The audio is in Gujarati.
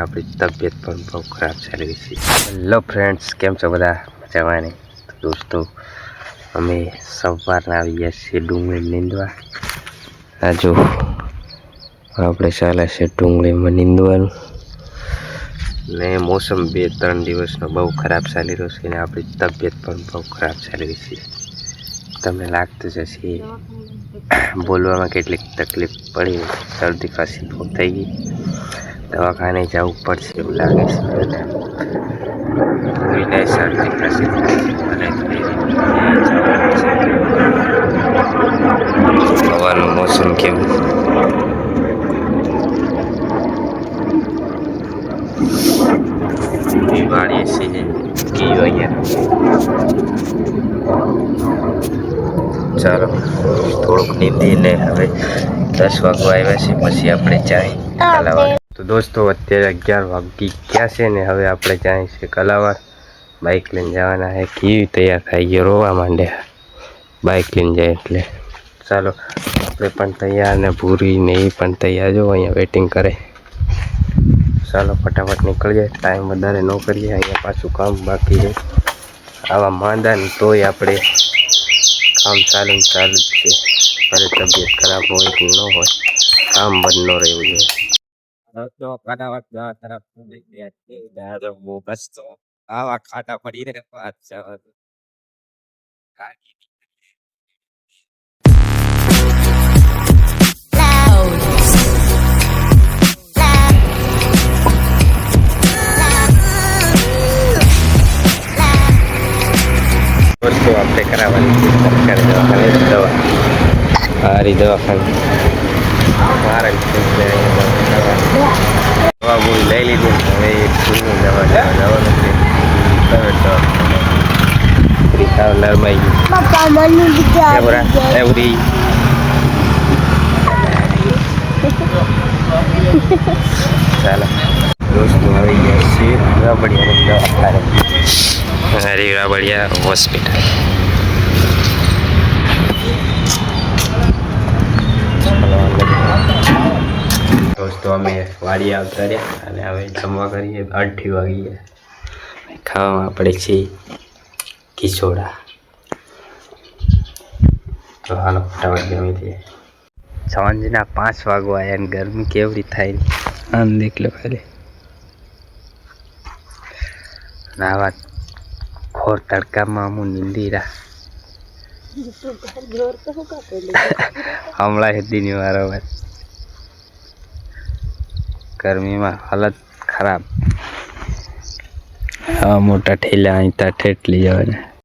આપણી તબિયત પણ બહુ ખરાબ ચાલી રહી છે. હેલો ફ્રેન્ડ્સ, કેમ છો બધા? મજામાં ને? તો દોસ્તો, અમે સવારના આવી ગયા છીએ ડુંગળી નીંદવા. આ જો આપણે ચાલે છે ડુંગળીમાં નીંદવાનું ને મોસમ 2-3 દિવસનો બહુ ખરાબ ચાલી રહ્યો છે ને આપણી તબિયત પણ બહુ ખરાબ ચાલી રહી છે. તમને લાગતું જ હશે બોલવામાં કેટલીક તકલીફ પડી, શરદી ખાંસી બહુ થઈ ગઈ, દવાખાને જવું પડશે એવું લાગે છે. કોઈને શરદી ખાંસી મને હવાનું મોસમ કેવું વાળીએ છીએ ગયો અહીંયા. ચાલો થોડુંક નીંદીને હવે 10 વાગવા આવ્યા છે, પછી આપણે જાય કલાવાર. તો દોસ્તો, અત્યારે 11 વાગી ગયા છે ને હવે આપણે જાય છે કલાવાર. બાઇક લઈને જવાના છે. કેવી તૈયાર થઈ ગયો, રોવા માંડ્યા બાઇક લઈને જાય એટલે. ચાલો આપણે પણ તૈયાર ને ભૂરી ને એ પણ તૈયાર, જો અહીંયા વેટિંગ કરે. ચાલો ફટાફટ નીકળી જાય, ટાઈમ વધારે ન કરીએ, અહીંયા પાછું કામ બાકી છે. આવા માંદા ને તોય આપણે કામ ચાલુ જ છે. ભલે તબિયત ખરાબ હોય કે ન હોય, કામ બંધ ન રહેવું જોઈએ. આવા ખાટા પડી રહે વાત વસ્તુ આપણે કરાવવાની સરકારી દવાખાને દવા સારી દવાખાને મારે દવા ગોળી લઈ લીધી. હવે એક સ્કૂલની દવા જવાનું છે પ્રાઇવેટ દવા નરમાઈ ગઈ એવરી. ચાલો દોસ્તો, આવી ગયા છીએ રાબડિયાની દવાખાને. હરી રાબડિયા હોસ્પિટલ. દોસ્તો, અમે વાડી આવતા રહ્યા અને હવે જમવા કરીએ. 8 વાગી ગયા. ખાવામાં પડે છે ખીચોડા. તો હાલો ફટાફટ જમી લઈએ. સાંજના 5 વાગવા આવ્યા અને ગરમી કેવડી થાય આમ દેખ લો ખાલી. આવા ઘોર તડકામાં અમુ નીંદીરા હમણાં હેદીની વારો ગરમીમાં હાલત ખરાબ. હા, મોટા ઠેલા અહીં ઠેઠલી જવાના.